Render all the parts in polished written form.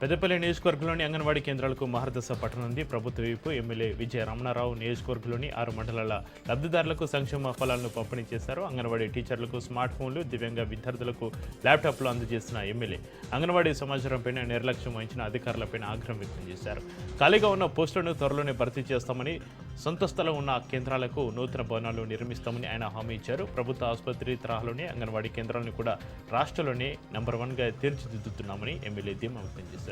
పెద్దపల్లి నియోజకవర్గంలోని అంగన్వాడీ కేంద్రాలకు మహర్దశ పట్టనుంది. ప్రభుత్వ వైపు ఎమ్మెల్యే విజయ రమణారావు నియోజకవర్గంలోని 6 మండలాల లబ్ధిదారులకు సంక్షేమ ఫలాలను పంపిణీ చేశారు. అంగన్వాడీ టీచర్లకు స్మార్ట్ ఫోన్లు, దివ్యాంగ విద్యార్థులకు ల్యాప్టాప్లు అందజేసిన ఎమ్మెల్యే అంగన్వాడీ సమాచారంపై నిర్లక్ష్యం వహించిన అధికారులపై ఆగ్రహం వ్యక్తం చేశారు. ఖాళీగా ఉన్న పోస్టులను త్వరలోనే భర్తీ చేస్తామని, సొంత స్థలం ఉన్న కేంద్రాలకు నూతన భవనాలు నిర్మిస్తామని ఆయన హామీ ఇచ్చారు. ప్రభుత్వ ఆసుపత్రి తరహాలోనే అంగన్వాడీ కేంద్రాలను కూడా రాష్ట్రంలోనే నెంబర్ 1గా తీర్చిదిద్దుతున్నామని ఎమ్మెల్యే ధీమా వ్యక్తం చేశారు.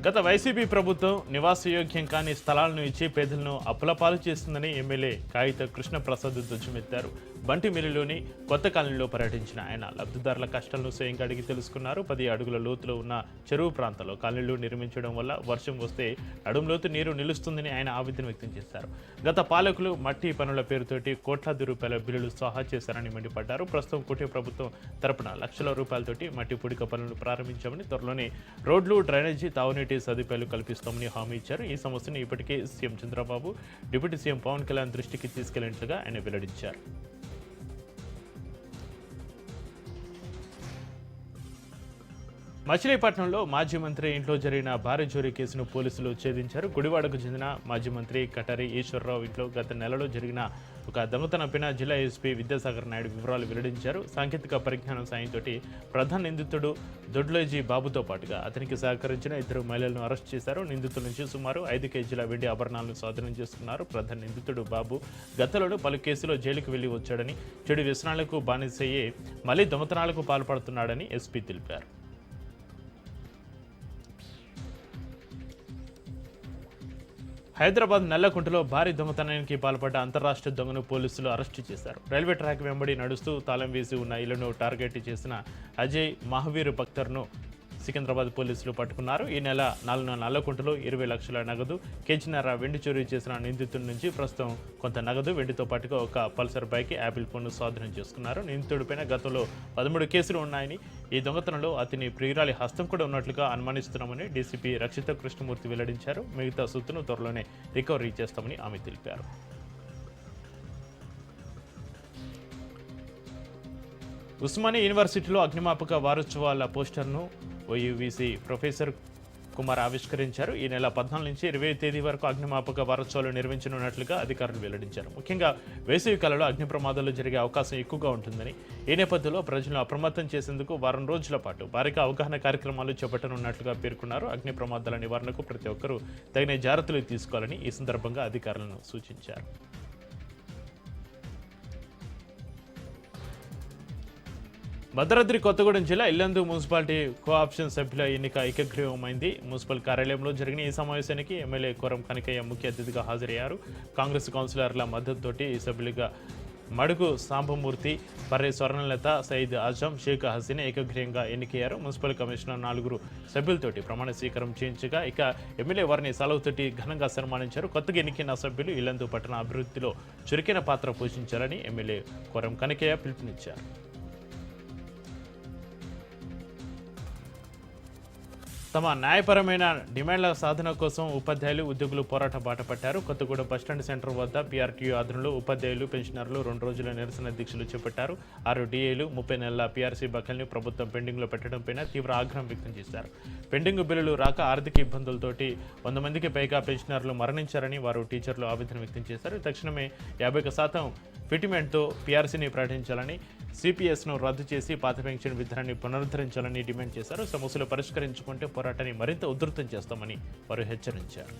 గత వైసీపీ ప్రభుత్వం నివాసయోగ్యం కాని స్థలాలను ఇచ్చి పేదలను అప్పులపాలు చేస్తుందని ఎమ్మెల్యే కాగిత కృష్ణప్రసాద్ ధ్వజమెత్తారు. బంటి మిల్లులోని కొత్త కాలనీలో పర్యటించిన ఆయన లబ్ధిదారుల కష్టాలను స్వయంగా అడిగి తెలుసుకున్నారు. 10 అడుగుల లోతులో ఉన్న చెరువు ప్రాంతంలో కాలనీలు నిర్మించడం వల్ల వర్షం వస్తే నడుంలోతు నీరు నిలుస్తుందని ఆయన ఆవేదన వ్యక్తం చేశారు. గత పాలకులు మట్టి పనుల పేరుతోటి కోట్లాది రూపాయల బిల్లులు సహా చేశారని మండిపడ్డారు. ప్రస్తుతం కూటమి ప్రభుత్వం తరపున లక్షల రూపాయలతోటి మట్టి పుడిక పనులు ప్రారంభించామని, త్వరలోనే రోడ్లు, డ్రైనేజీ, తాగునీటి సదుపాయాలు కల్పిస్తామని హామీ ఇచ్చారు. ఈ సమస్యను ఇప్పటికే CM Chandrababu, deputy CM Pawan Kalyan దృష్టికి తీసుకెళ్లినట్లుగా ఆయన వెల్లడించారు. మచిలీపట్నంలో మాజీ మంత్రి ఇంట్లో జరిగిన భారీ చోరీ కేసును పోలీసులు ఛేదించారు. గుడివాడకు చెందిన మాజీ మంత్రి కటారి ఈశ్వరరావు ఇంట్లో గత నెలలో జరిగిన ఒక దొంగతనంపైన జిల్లా ఎస్పీ విద్యాసాగర్ నాయుడు వివరాలు వెల్లడించారు. సాంకేతిక పరిజ్ఞానం సాయంతో ప్రధాన నిందితుడు దొడ్లోజీ బాబుతో పాటుగా అతనికి సహకరించిన 2 మహిళలను అరెస్ట్ చేశారు. నిందితుల నుంచి సుమారు 5 కేజీల వెండి ఆభరణాలను స్వాధీనం చేసుకున్నారు. ప్రధాన నిందితుడు బాబు గతంలో పలు కేసులో జైలుకు వెళ్లి వచ్చాడని, చెడు వ్యసనాలకు బానిసయ్యే మళ్లీ దొంగతనాలకు పాల్పడుతున్నాడని ఎస్పీ తెలిపారు. హైదరాబాద్ నల్లకుంటలో భారీ దొంగతనానికి పాల్పడ్డ అంతర్రాష్ట్రీయ దొంగను పోలీసులు అరెస్టు చేశారు. రైల్వే ట్రాక్ వెంబడి నడుస్తూ తాళం వేసి ఉన్న ఇళ్లను టార్గెట్ చేసిన అజయ్ మహావీర్ బక్తర్ను సికింద్రాబాద్ పోలీసులు పట్టుకున్నారు. ఈ నెల 4న నల్లకుంటలో 20 లక్షల నగదు, కేజీన్నర వెండి చోరీ చేసిన నిందితుడి నుంచి ప్రస్తుతం కొంత నగదు, వెండితో పాటుగా ఒక పల్సర్ బైక్, యాపిల్ ఫోన్ను స్వాధీనం చేసుకున్నారు. నిందితుడిపైన గతంలో 13 కేసులు ఉన్నాయని, ఈ దొంగతనంలో అతని ప్రియురాలి హస్తం కూడా ఉన్నట్లుగా అనుమానిస్తున్నామని డీసీపీ రక్షిత కృష్ణమూర్తి వెల్లడించారు. మిగతా సొత్తును త్వరలోనే రికవరీ చేస్తామని ఆమె తెలిపారు. ఉస్మానియా యూనివర్సిటీలో అగ్నిమాపక వారోత్సవాల పోస్టర్ను ఓయూవీసీ ప్రొఫెసర్ కుమార్ ఆవిష్కరించారు. ఈ నెల 14 నుంచి 20 తేదీ వరకు అగ్నిమాపక వారోత్సవాలు నిర్వహించనున్నట్లుగా అధికారులు వెల్లడించారు. ముఖ్యంగా వేసవి కాలంలో అగ్ని ప్రమాదాలు జరిగే అవకాశం ఎక్కువగా ఉంటుందని, ఈ నేపథ్యంలో ప్రజలను అప్రమత్తం చేసేందుకు వారం రోజుల పాటు భారీగా అవగాహన కార్యక్రమాలు చేపట్టనున్నట్లుగా పేర్కొన్నారు. అగ్ని ప్రమాదాల నివారణకు ప్రతి ఒక్కరూ తగిన జాగ్రత్తలు తీసుకోవాలని ఈ సందర్భంగా అధికారులను సూచించారు. భద్రాద్రి కొత్తగూడెం జిల్లా ఇల్లందు మున్సిపాలిటీ కోఆప్షన్ సభ్యుల ఎన్నిక ఏకగ్రీవమైంది. మున్సిపల్ కార్యాలయంలో జరిగిన ఈ సమావేశానికి ఎమ్మెల్యే కోరం కనకయ్య ముఖ్య అతిథిగా హాజరయ్యారు. కాంగ్రెస్ కౌన్సిలర్ల మద్దతుతోటి ఈ సభ్యులుగా మడుగు సాంబమూర్తి, పర్రే స్వర్ణలత, సయీద్ ఆజం, షేక్ హసీనా ఏకగ్రీయంగా ఎన్నికయ్యారు. మున్సిపల్ కమిషనర్ 4 సభ్యులతోటి ప్రమాణ స్వీకారం చేయించగా ఇక ఎమ్మెల్యే వారిని సెలవుతోటి ఘనంగా సన్మానించారు. కొత్తగా ఎన్నికైన సభ్యులు ఇల్లందు పట్టణ అభివృద్ధిలో చురుకైన పాత్ర పోషించాలని ఎమ్మెల్యే కోరం కనకయ్య పిలుపునిచ్చారు. తమ న్యాయపరమైన డిమాండ్ల సాధన కోసం ఉపాధ్యాయులు, ఉద్యోగులు పోరాట బాట పట్టారు. కొత్తగూడెం బస్టాండ్ సెంటర్ వద్ద పీఆర్టీయూ ఆధ్వర్యంలో ఉపాధ్యాయులు, పెన్షనర్లు 2 రోజుల నిరసన దీక్షలు చేపట్టారు. 6 డిఏలు, 30 నెలల పీఆర్సీ బకాయిల్ని ప్రభుత్వం పెండింగ్లో పెట్టడంపై తీవ్ర ఆగ్రహం వ్యక్తం చేశారు. పెండింగ్ బిల్లులు రాక ఆర్థిక ఇబ్బందులతోటి 100 మందికి పైగా పెన్షనర్లు మరణించారని వారు టీచర్లు ఆవేదన వ్యక్తం చేశారు. తక్షణమే 50% ఫిట్మెంట్తో పీఆర్సీని ప్రకటించాలని, సిపిఎస్ను రద్దు చేసి పాత పెన్షన్ విధానాన్ని పునరుద్ధరించాలని డిమాండ్ చేశారు. సమస్యలు పరిష్కరించుకుంటే పోరాటాన్ని మరింత ఉధృతం చేస్తామని వారు హెచ్చరించారు.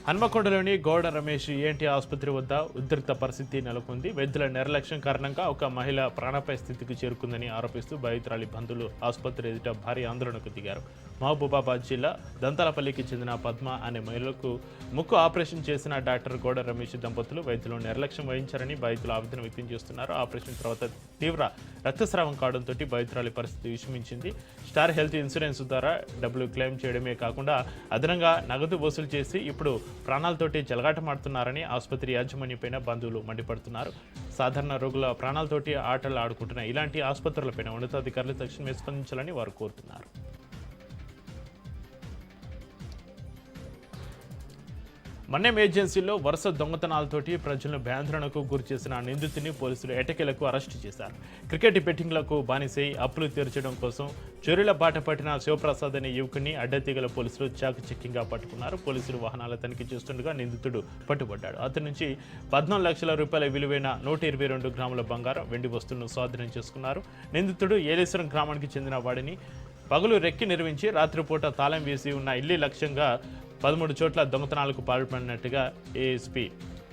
హన్మకొండలోని గౌడ రమేష్ ఈఎన్టీ ఆసుపత్రి వద్ద ఉద్రిక్త పరిస్థితి నెలకొంది. వైద్యుల నిర్లక్ష్యం కారణంగా ఒక మహిళ ప్రాణాపాయ స్థితికి చేరుకుందని ఆరోపిస్తూ బాధితురాలి బంధువులు ఆసుపత్రి ఎదుట భారీ ఆందోళనకు దిగారు. మహబూబాబాద్ జిల్లా దంతాలపల్లికి చెందిన పద్మ అనే మహిళలకు ముక్కు ఆపరేషన్ చేసిన డాక్టర్ గౌడ రమేష్ దంపతులు వైద్యులు నిర్లక్ష్యం వహించారని బాధితులు ఆవేదన వ్యక్తం చేస్తున్నారు. ఆపరేషన్ తర్వాత తీవ్ర రక్తస్రావం కావడంతో బాధితురాలి పరిస్థితి విషమించింది. స్టార్ హెల్త్ ఇన్సూరెన్స్ ద్వారా డబ్బులు క్లెయిమ్ చేయడమే కాకుండా అదనంగా నగదు వసూలు చేసి ఇప్పుడు ప్రాణాలతోటి చెలగాటమాడుతున్నారని ఆసుపత్రి యాజమాన్యంపైన బంధువులు మండిపడుతున్నారు. సాధారణ రోగుల ప్రాణాలతోటి ఆటలు ఆడుకుంటున్న ఇలాంటి ఆసుపత్రులపైన ఉన్నతాధికారులు తక్షణమే స్పందించాలని వారు కోరుతున్నారు. మన్యం ఏజెన్సీలో వరుస దొంగతనాలతోటి ప్రజలను భయాందోళనకు గురి చేసిన నిందితుని పోలీసులు ఎటకేలకు అరెస్టు చేశారు. క్రికెట్ బెట్టింగ్లకు బానిసై అప్పులు తీర్చడం కోసం చోరీల బాట పట్టిన శివప్రసాద్ అనే యువకుని అడ్డతీగల పోలీసులు చాకచక్యంగా పట్టుకున్నారు. పోలీసులు వాహనాల తనిఖీ చేస్తుండగా నిందితుడు పట్టుబడ్డాడు. అతని నుంచి 14 లక్షల రూపాయల విలువైన 122 గ్రాముల బంగారం, వెండి వస్తువులను స్వాధీనం చేసుకున్నారు. నిందితుడు ఏలేశ్వరం గ్రామానికి చెందిన వాడిని పగలు రెక్కి నిర్మించి రాత్రిపూట తాళం వేసి ఉన్న ఇల్లు లక్ష్యంగా 13 చోట్ల దొంగతనాలకు పాల్పడినట్టుగా ఏఎస్పీ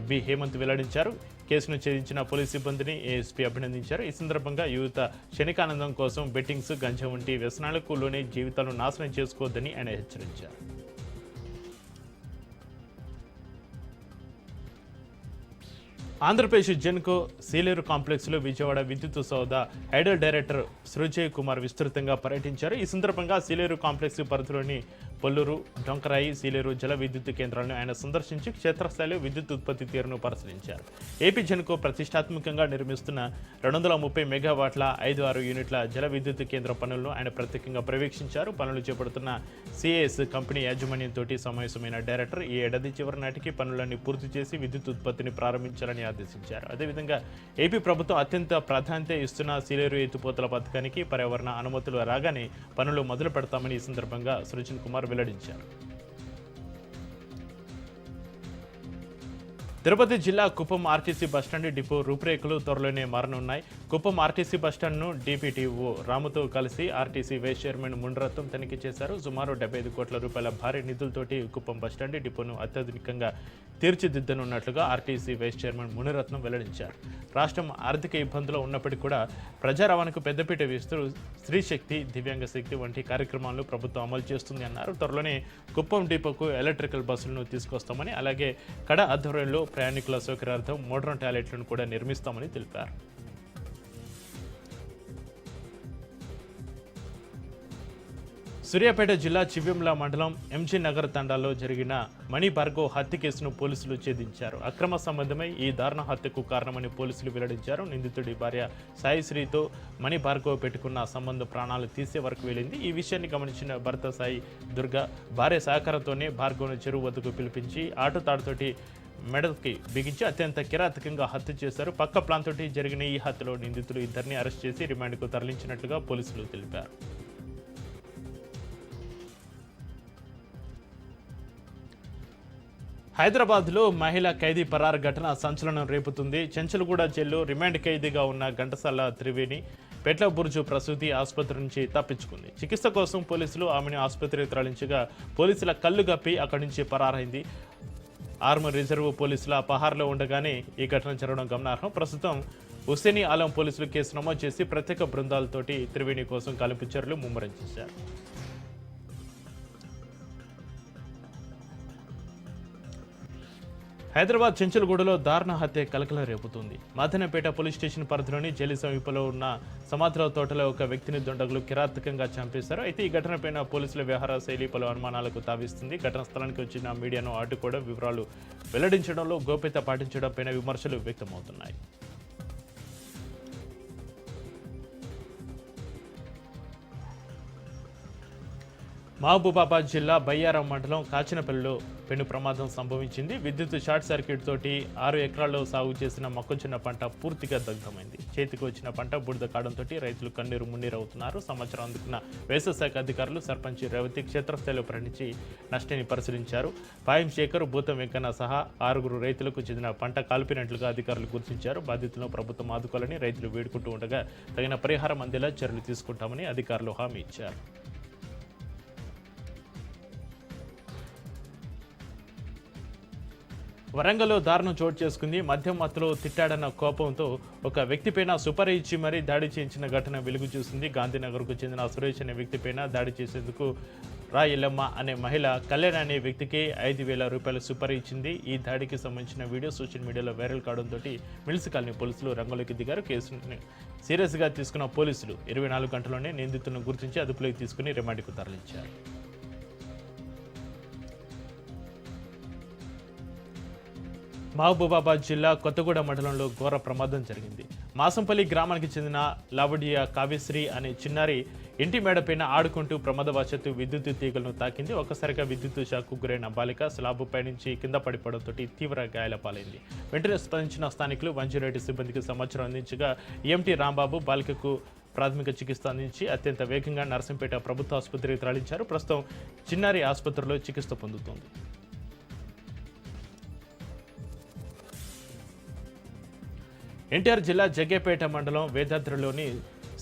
బి హేమంత్ వెల్లడించారు. కేసును ఛేదించిన పోలీస్ సిబ్బందిని ఏఎస్పీ అభినందించారు. ఈ సందర్భంగా యువత క్షణికానందం కోసం బెట్టింగ్స్, గంజా వంటి వ్యసనాలకు లోనే జీవితాలను నాశనం చేసుకోవద్దని ఆయన హెచ్చరించారు. ఆంధ్రప్రదేశ్ జెన్కో సీలేరు కాంప్లెక్స్లో విజయవాడ విద్యుత్ సౌధ ఐడల్ డైరెక్టర్ సృజయ్ కుమార్ విస్తృతంగా పర్యటించారు. ఈ సందర్భంగా సీలేరు కాంప్లెక్స్ పరిధిలోని పొల్లూరు, డొంకరాయి, సీలేరు జల విద్యుత్ కేంద్రాలను ఆయన సందర్శించి క్షేత్రస్థాయిలో విద్యుత్ ఉత్పత్తి తీరును పరిశీలించారు. ఏపీ జెన్కో ప్రతిష్టాత్మకంగా నిర్మిస్తున్న 230 మెగావాట్ల 5-6 యూనిట్ల జల విద్యుత్ కేంద్రం పనులను ఆయన ప్రత్యేకంగా పర్యవేక్షించారు. పనులు చేపడుతున్న సిఏఎస్ కంపెనీ యాజమాన్యంతో సమావేశమైన డైరెక్టర్ ఈ ఏడాది చివరి నాటికి పనులన్నీ పూర్తి చేసి విద్యుత్ ఉత్పత్తిని ప్రారంభించాలని ఆదేశించారు. అదేవిధంగా ఏపీ ప్రభుత్వం అత్యంత ప్రాధాన్యత ఇస్తున్న సీలేరు ఎత్తిపోతల పథకానికి పర్యావరణ అనుమతులు రాగానే పనులు మొదలు పెడతామని ఈ సందర్భంగా సృజన్ కుమార్ వెల్లడించారు. తిరుపతి జిల్లా కుప్పం ఆర్టీసీ బస్టాండ్ డిపో రూపురేఖలు త్వరలోనే మారనున్నాయి. కుప్పం ఆర్టీసీ బస్టాండ్ను డిపిటిఓ రాముతో కలిసి ఆర్టీసీ వైస్ చైర్మన్ మునిరత్నం తనిఖీ చేశారు. సుమారు 75 కోట్ల రూపాయల భారీ నిధులతోటి కుప్పం బస్టాండ్ డిపోను అత్యాధునికంగా తీర్చిదిద్దనున్నట్లుగా ఆర్టీసీ వైస్ చైర్మన్ మునిరత్నం వెల్లడించారు. రాష్ట్రం ఆర్థిక ఇబ్బందులు ఉన్నప్పటికీ కూడా ప్రజా రవాణాకు పెద్దపీట వేస్తూ స్త్రీ శక్తి, దివ్యాంగ శక్తి వంటి కార్యక్రమాలను ప్రభుత్వం అమలు చేస్తుంది అన్నారు. త్వరలోనే కుప్పం డిపోకు ఎలక్ట్రికల్ బస్సులను తీసుకొస్తామని, అలాగే కడ ఆధ్వర్యంలో ప్రయాణికుల సౌకర్యార్థం మోడ్రన్ టాయిలెట్లను కూడా నిర్మిస్తామని తెలిపారు. సూర్యాపేట జిల్లా చివ్యంల మండలం ఎంజీ నగర్ తండాలో జరిగిన మణి భార్గవ్ హత్య కేసును పోలీసులు ఛేదించారు. అక్రమ సంబంధమై ఈ దారుణ హత్యకు కారణమని పోలీసులు వెల్లడించారు. నిందితుడి భార్య సాయిశ్రీతో మణి భార్గవ్ పెట్టుకున్న సంబంధం ప్రాణాలు తీసే వరకు వెళ్ళింది. ఈ విషయాన్ని గమనించిన భర్త సాయి దుర్గా భార్య సహకారంతోనే భార్గవ్ను చెరువు వద్దకు పిలిపించి ఆటో తాడుతోటి మెడకి బిగించి అత్యంత కిరాతకంగా హత్య చేశారు. పక్క ప్లాన్తోటి జరిగిన ఈ హత్యలో నిందితులు ఇద్దరిని అరెస్ట్ చేసి రిమాండ్కు తరలించినట్లుగా పోలీసులు తెలిపారు. హైదరాబాద్లో మహిళా ఖైదీ పరారు ఘటన సంచలనం రేపుతుంది. చెంచల్గూడ జైల్లో రిమాండ్ ఖైదీగా ఉన్న ఘంటసాల త్రివేణి పెట్ల బుర్జు ప్రసూతి ఆసుపత్రి నుంచి తప్పించుకుంది. చికిత్స కోసం పోలీసులు ఆమెను ఆసుపత్రికి తరలించగా పోలీసుల కళ్ళు గప్పి అక్కడి నుంచి పరారైంది. ఆర్మర్ రిజర్వ్ పోలీసుల పహార్లో ఉండగానే ఈ ఘటన జరగడం గమనార్హం. ప్రస్తుతం హుస్సేనీ ఆలం పోలీసులు కేసు నమోదు చేసి ప్రత్యేక బృందాలతోటి త్రివేణి కోసం గాలింపు చర్యలు ముమ్మరం చేశారు. హైదరాబాద్ చెంచల్గూడలో దారుణ హత్య కలకలం రేపుతుంది. మదనపేట పోలీస్ స్టేషన్ పరిధిలోని జైలు సమీపంలో ఉన్న సమాధుల తోటలో ఒక వ్యక్తిని దుండగులు కిరాతకంగా చంపేశారు. అయితే ఈ ఘటనపైన పోలీసుల వ్యవహార శైలి పలు అనుమానాలకు తావిస్తుంది. ఘటన స్థలానికి వచ్చిన మీడియాను అడ్డుకోవడం, వివరాలు వెల్లడించడంలో గోప్యత పాటించడంపైన విమర్శలు వ్యక్తమవుతున్నాయి. మహబూబాబాద్ జిల్లా బయ్యారం మండలం కాచినపల్లిలో పెను ప్రమాదం సంభవించింది. విద్యుత్ షార్ట్ సర్క్యూట్ తోటి 6 ఎకరాల్లో సాగు చేసిన మొక్కజొన్న పంట పూర్తిగా దగ్ధమైంది. చేతికి వచ్చిన పంట బురద కావడంతో రైతులు కన్నీరు మున్నీరవుతున్నారు. సమాచారం అందుకున్న వ్యవసాయ శాఖ అధికారులు సర్పంచ్ రేవతి క్షేత్రస్థాయిలో పర్యటించి నష్టాన్ని పరిశీలించారు. పాయం శేఖర్, భూతం వెంకన్న సహా 6 రైతులకు చెందిన పంట కాల్పినట్లుగా అధికారులు గుర్తించారు. బాధితులను ప్రభుత్వం ఆదుకోవాలని రైతులు వేడుకుంటూ ఉండగా తగిన పరిహారం అందేలా చర్యలు తీసుకుంటామని అధికారులు హామీ ఇచ్చారు. వరంగల్లో దారుణం చోటు చేసుకుంది. మద్యం మత్తులో తిట్టాడన్న కోపంతో ఒక వ్యక్తిపైన సుపారీ ఇచ్చి మరీ దాడి చేయించిన ఘటన వెలుగు చూసింది. గాంధీనగర్కు చెందిన సురేష్ అనే వ్యక్తిపైన దాడి చేసేందుకు రాయల్లమ్మ అనే మహిళ కళ్యాణ్ అనే వ్యక్తికి 5,000 రూపాయల సుపారీ ఇచ్చింది. ఈ దాడికి సంబంధించిన వీడియో సోషల్ మీడియాలో వైరల్ కావడంతో మిల్స్ కాలనీ పోలీసులు రంగంలోకి దిగారు. కేసుని సీరియస్గా తీసుకున్న పోలీసులు 24 గంటల్లోనే నిందితులను గుర్తించి అదుపులోకి తీసుకుని రిమాండ్కు తరలించారు. మహబూబాబాద్ జిల్లా కొత్తగూడ మండలంలో ఘోర ప్రమాదం జరిగింది. మాసంపల్లి గ్రామానికి చెందిన లావడియా కావ్యశ్రీ అనే చిన్నారి ఇంటి మేడపైన ఆడుకుంటూ ప్రమాదవశాత్తు విద్యుత్ తీగలను తాకింది. ఒక్కసారిగా విద్యుత్ షాక్కు గురైన బాలిక స్లాబుపై నుంచి కింద పడిపోవడంతో తీవ్ర గాయాల పాలైంది. వెంటనే స్పందించిన స్థానికులు 108 సిబ్బందికి సమాచారం అందించగా ఎంటీ రాంబాబు బాలికకు ప్రాథమిక చికిత్స అందించి అత్యంత వేగంగా నర్సింపేట ప్రభుత్వ ఆసుపత్రికి తరలించారు. ప్రస్తుతం చిన్నారి ఆసుపత్రిలో చికిత్స పొందుతోంది. ఎన్టీఆర్ జిల్లా జగ్గేపేట మండలం వేదాద్రిలోని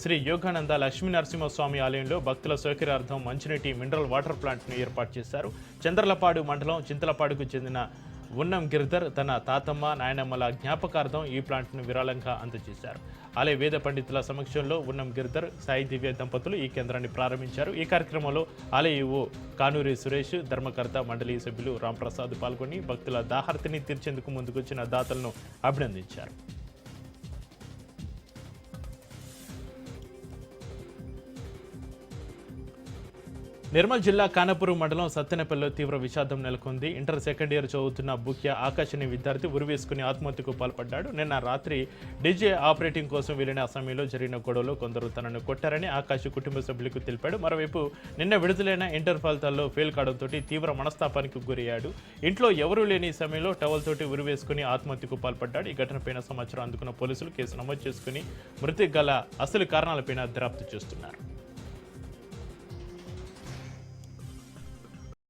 శ్రీ యోగానంద లక్ష్మీ నరసింహస్వామి ఆలయంలో భక్తుల సౌకర్యార్థం మంచినీటి మినరల్ వాటర్ ప్లాంట్ను ఏర్పాటు చేశారు. చంద్రలపాడు మండలం చింతలపాడుకు చెందిన ఉన్నం గిరిధర్ తన తాతమ్మ నాయనమ్మల జ్ఞాపకార్థం ఈ ప్లాంట్ను విరాళంగా అందజేశారు. ఆలయ వేద పండితుల సమక్షంలో ఉన్నం గిరిధర్ సాయి దివ్య దంపతులు ఈ కేంద్రాన్ని ప్రారంభించారు. ఈ కార్యక్రమంలో ఆలయ ఈవో కానూరి సురేష్, ధర్మకర్త మండలి సభ్యులు రాంప్రసాద్ పాల్గొని భక్తుల దాహార్తిని తీర్చేందుకు ముందుకొచ్చిన దాతలను అభినందించారు. నిర్మల్ జిల్లా కానపురం మండలం సత్తెనపల్లిలో తీవ్ర విషాదం నెలకొంది. ఇంటర్ సెకండ్ ఇయర్ చదువుతున్న బుక్య ఆకాష్ అనే విద్యార్థి ఉరివేసుకుని ఆత్మహత్యకు పాల్పడ్డాడు. నిన్న రాత్రి డీజే ఆపరేటింగ్ కోసం వెళ్లిన సమయంలో జరిగిన గొడవలో కొందరు తనను కొట్టారని ఆకాష్ కుటుంబ సభ్యులకు తెలిపాడు. మరోవైపు నిన్న విడుదలైన ఇంటర్ ఫలితాల్లో ఫెయిల్ కావడంతో తీవ్ర మనస్తాపానికి గురయ్యాడు. ఇంట్లో ఎవరూ లేని సమయంలో టవల్ తోటి ఉరివేసుకుని ఆత్మహత్యకు పాల్పడ్డాడు. ఈ ఘటనపైన సమాచారం అందుకున్న పోలీసులు కేసు నమోదు చేసుకుని మృతి గల అసలు కారణాలపైన దర్యాప్తు చేస్తున్నారు.